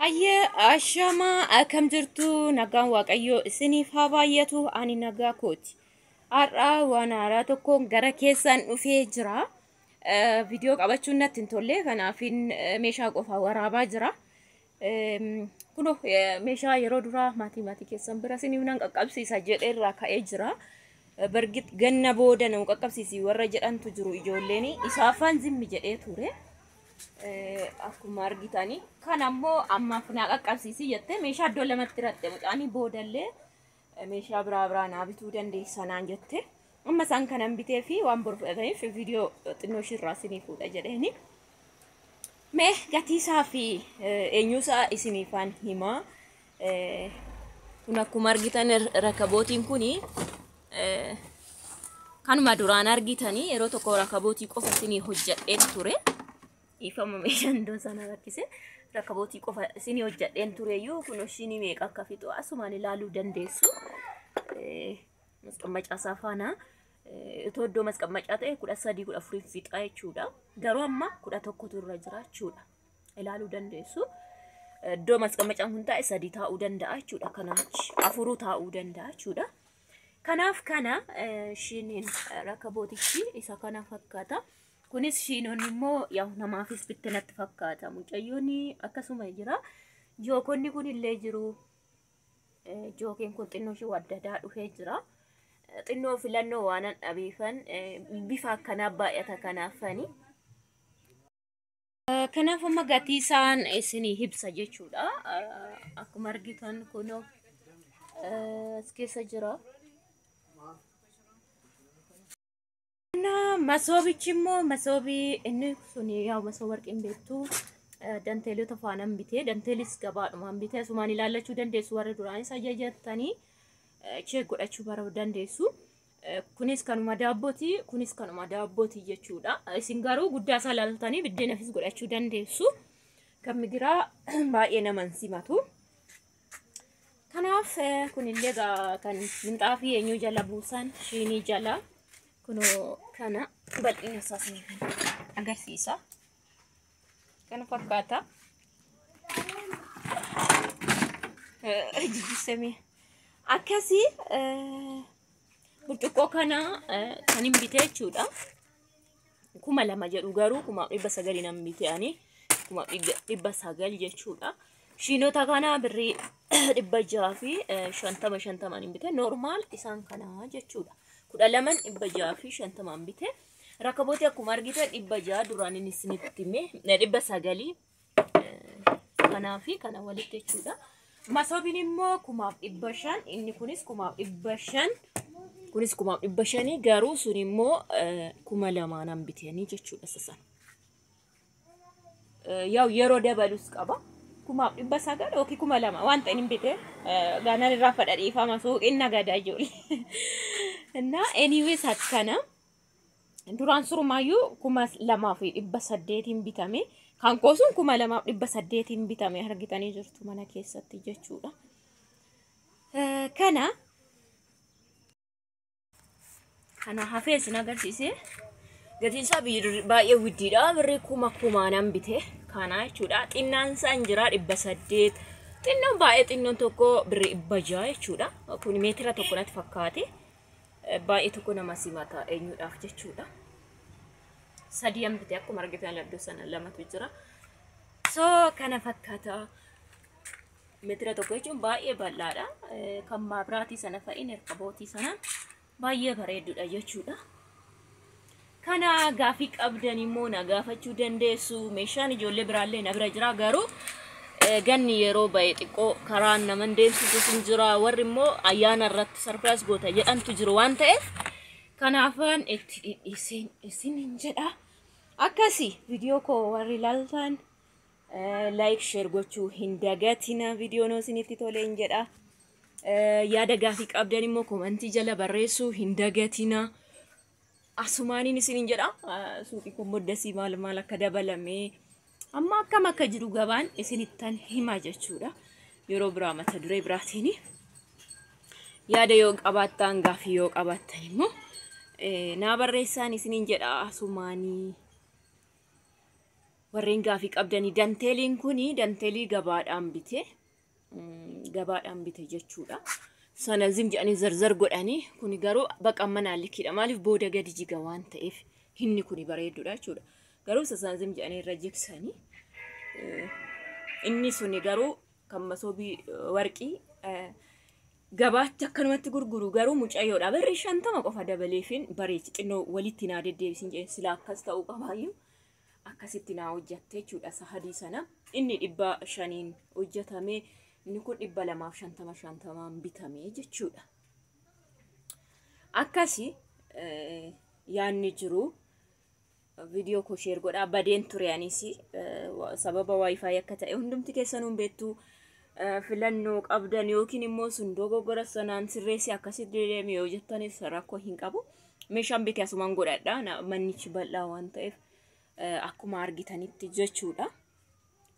Ayye ashama akkam jirtu nagaan waaqayyoo isiniif haa baay'atu ani nagaa kooti. Har'a waan haaraa tokkoon gara keessan dhufee jira. Viidiyoo qabachuun natti hin tolle kanaafin meeshaa qofaa waraabaa jira. Kunoo meeshaa yeroo duraa maatii keessan bira isiniif nan qaqqabsiisa jedhee irraa ka'ee jira. Bargit ganna booda nan qaqqabsiisi warra jedhantu jiru ijoolleen isaafaan zimmi jedhee ture. Akkuma argitanii kan ammoo ammaaf naa qaqqabsiisi jettee meeshaa iddoo lamatti ratte mucaanii boodallee meeshaa biraa naa bituu dandeessa naan jette amma isaan kanan bitee fi waan barbaadaniif viidiyoo xinnoo ishirraa isinii fuudha jedheeni mee gatiisaa fi eenyuusaa isiniifaan himaa kun akkuma argitan rakabootiin kuni kanuma duraan argitanii yeroo tokko rakabootii qofa isinii hojjedheen ture. Ifama meeshaan doosana rakkise rakabootii qofa isinii hojjedheen tureyyuu kun ishini meeqa akka fixu asumaan ilaaluu dandeessu. Masqammacaa saafana itoo iddoo masqammacaa ta'e 13 14 fixa jechuudha. Garuu amma 11 turre jira jechuudha. Ilaaluu dandeessu. Iddoo masqammacaan kun ta'e 3 taa'uu danda'a jechuudha. Kanaachi 4 taa'uu danda'a jechuudha. Kanaaf kana shiniin rakabootichi isa kana fakkaata. Kunis shiinoonni immoo yaa namaafis bitti natti fakkaata. Mucayyoonni akkasuma jira. Jookonni kun illee jiru. Jookeen kun xinnoo ishee waddadaa dhufee jira. Xinnoo filannoo waan dhabeefan bifa akkanaa baay'ata kanaafani. Kanaaf amma gatii isaan isinii ibsa jechuudha. Akkuma argitan kunoo as keessa jira. Masoobichi immoo masoobii inni suni yaa masoo warqeen beektu danteelota faanan bitee danteelis gabaadhumaan bitee asumaan ilaallachuu dandeessu warra duraan isa ajajatanii chee godhachuu bara dandeessu. Kunis kanuma daabbooti jechuudha. Isin garuu guddaa isaa ilaaltanii biddeenafis godhachuu dandeessu. Kan migiraa baay'ee naman simatu. Kanaaf kunillee kan minxaafii eenyu jala buusan shinii jala kuno kana bal'ina isaas agarsiisa. Kana fakkaata. Jijjiirame. Akkasii burcuqqoo kana kan hin bitee jechuudha. 2,000 jedhu garuu 900 nan biteani 900 jechuudha. Shiinota kana birrii 600 fi 50 hin bitee normaal isaan kana jechuudha. 12,600 fi 50 bite rakabooti akkuma argitan 600 duraan inni isinitti hime 900 kanaa fi kana walitti jechuudha. Masoobiin immoo 500 inni kunis 500 kunis 500 garuu sun immoo 2,000 nan bitanii jechuudha sasan. Yaw yeroo dabalus qaba 900 yookiin 2,000 waan ta'in bite gaanaan irraa fadhadhiifama suuqiin nagadaa ijoollee. Nah, anyway satkana duraan surumaayyuu 2,800 bitame kan koosun 2,800 bitame argitanii jirtu mana keessatti jechuudha. Kana hafee isin agarsiise gatiin isaa baay'ee widdiidha. Birrii 1,000 bite kana jechuudha. Xinnaan isaa jira 800 xinnoon baay'ee xinnoon tokko birrii 600 jechuudha. Kun meetira tokko natti fakkaate. Baay'ee tokko nama simata eenyuudhaaf jechuudha. 3 bite akkuma argitan laddoo sana 2tu jira. So kana fakkaata. Meetira tokko jechuun baay'ee bal'aadha. Kan maabiraatii sana fa'in rakabootii sana baay'ee bareedudha jechuudha. Kana gaafii qabdan immoo na gaafachuu dandeessu. Meeshaan ijoollee biraallee na bira jira garuu ganni yeroo baay'ee xiqqoo karaan naman deemsisu jira warri immoo ayyaana irratti sarpiraayis goota jedhantu jiru waan ta'eef kanaafan itti isiniin jedha. Akkasii viidiyoo koo warri ilaaltan like share gochuu hin dagatina viidiyoon isinitti tolee hin jedha. Yaada gaafii qabdan immoo komentii jala barreessuu hin dagatina. Asumaaniin isiniin jedha. Suuqii kun moddasii maal akka dabalamee amma akkam akka jiru gabaan isinittan himaa jechuudha. Yeroo biraa mata duree biraatiin yaada yoo qabaattan gaafii yoo qabaattan immoo naa barreessaan isiniin jedha asumaanii. warreen gaafii qabdanii danteeliin kuni danteelii gabaadhaan bite jechuudha. Sana zim jedhanii zarzar godhanii kuni garuu baqa manaa likidha. Maaliif booda gadi jiga waan ta'eef hinni kuni bareedduudha jechuudha. Garuu sana zim jedhanii irra jigsanii inni suni garuu kan masoobii warqii gabaatti akkanumatti gurguru garuu mucayyoodha. Barri 50 qofa dabaleefin bareechi xinnoo walitti naa deddeebisin jedhe sila akkas ta'uu qabaayyuu akkasitti naa hojjatte jechuudha. Sahadii sana inni 500 hojjetame inni kun 250 bitame jechuudha. Akkasi yaanni jiru video ko share godha badeen ture anisi sababa wifi akka ta'e hundumti keessanuu beektu filannoo qabdan yookiin immoo sun dogoggora sanaan sirreessi akkasitti deemee yoo jettanis rakkoo hin qabu. Meeshaan bitee asumaan godhadha mannichi bal'aa waan ta'eef akkuma argitanitti jechuudha.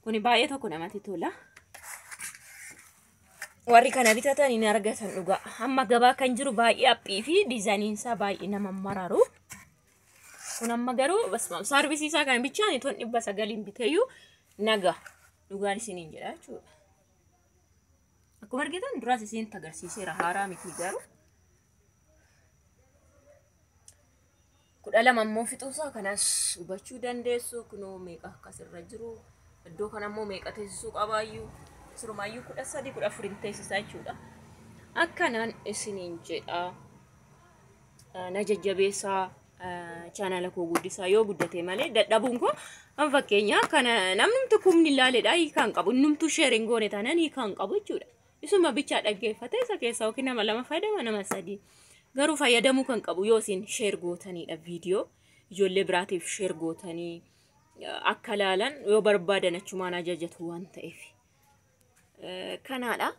Kuni baay'ee tokko namatti tola. Warri kana bitatan hin argatan dhugaa. Amma gabaa kan jiru baay'ee aphii fi diizaayiniin isaa baay'ee nama mararu. Kun amma garuu basma sarvisii isaa kan bichaan 900 biteeyyuu naga dhugaan isiniin jedha jechuudha. Akkuma argitan duraas isin agarsiiseera haaraa miti garuu. 12 ammoo fixuusaa kanas hubachuu dandeessu. Kunoo meeqa akkasirra jiru. Iddoo kana ammoo meeqa teessisuu qabaayyuu. Surumaayyuu 13 14 teessisaa jechuudha. Akkanaan isiniin jedha. Na jajjabeessaa channel koo guddisaa yoo guddate malee dadhabuun koo an fakkeenya kana namnumtu kumni ilaaledha hiikaan qabu. Numtu sharing goone taanaan hiikaan qabu jechuudha. Isuma bichaa dhaggeeffate isa keessaa yookiin nama 2 fayyadama nama 3 garuu fayyadamuu kan qabu yoo isin share gootanidha video ijoollee biraatiif share gootanii akka laalan yoo barbaadan achumaan ajajatu waan ta'eef kanaadha.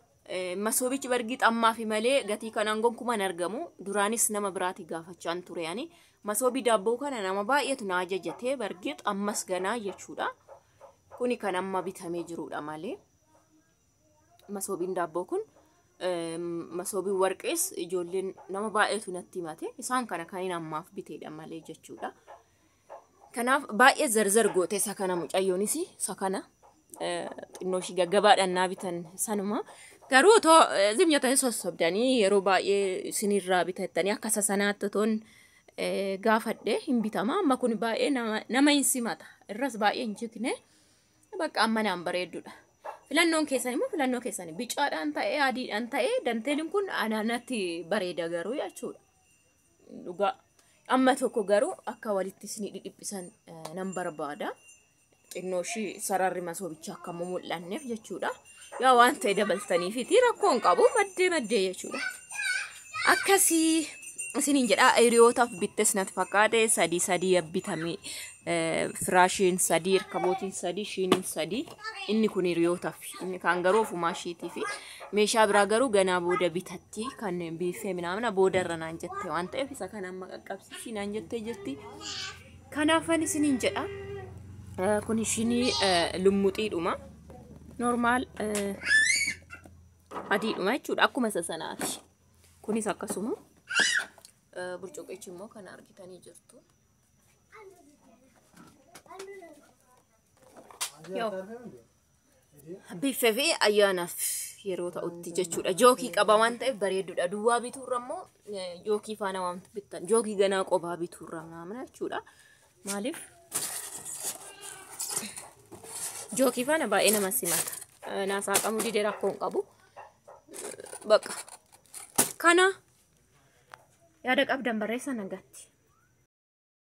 Masoobichi bargii xammaa fi malee gatii kanaan gonkumaan argamu. Duraanis nama biraati gaafachaan ture yani masoobii daabboo kana nama baay'eetu na ajajate bargii xammas ganaa jechuudha. Kuni kan amma bitamee jirudha malee masoobiin daabboo kun masoobii warqees ijoolleen nama baay'eetu natti himate isaan kana kan ammaaf biteedha malee jechuudha. Kanaaf baay'ee zarzar goote isa kana mucayyoonis isa kana xinnoo shi gaggabaadhaan naa bitan sanuma. Garuu to zimnyatan sossobdanii yeroo baay'ee isinirraa bitattanii akka sanaatti toon gaafadhe hin bitama. Amma kun baay'ee nama hin simata. Irras baay'ee hin jikne bakka amma naan bareedduudha. Filannoon keessan immoo filannoo keessan bicaadhaan ta'ee adiidhaan ta'ee danteeliin kun anaanatti bareeda garuu jechuudha. Dhugaa amma tokko garuu akka walitti isin dhidhiphisan nan barbaada. Xinnoo shi sararri masoobicha akka mul'anneef jechuudha. Yaa waan ta'e dabaltaniifiti rakkoon qabu maddee jechuudha. Akkasii isiniin jedha hiriyootaaf bittes natti fakkaate 3 bitame firaashiin 3 irkabootiin 3 shiiniin 3 inni kun hiriyootaaf inni kan garuu ofumaashiitii fi meeshaa biraa garuu ganaa booda bitatti kan biifee minaamna booda irra naan jette waan ta'eef isa kana amma qaqqabsiisii naan jettee jirti. Kanaafan isiniin jedha kun ishinii lummuxiidhuma. Normal adiidhuma jechuudha akkuma isa sanaati. Kunis akkasuma burcuqichi immoo kan argitanii jirtu. Biifee fi ayyaanaaf yeroo ta'utti jechuudha. Jookii qaba waan ta'eef bareedduudha. Duwwaa bituurra immoo jookii faana waan bittan jookii ganaa qophaa bituurra naamna jechuudha. Maaliif jookii faana baay'ee nama simata. Naasaa qamu didee rakkoon qabu. Bakka kana yaada qabdan barreessaa nagatti.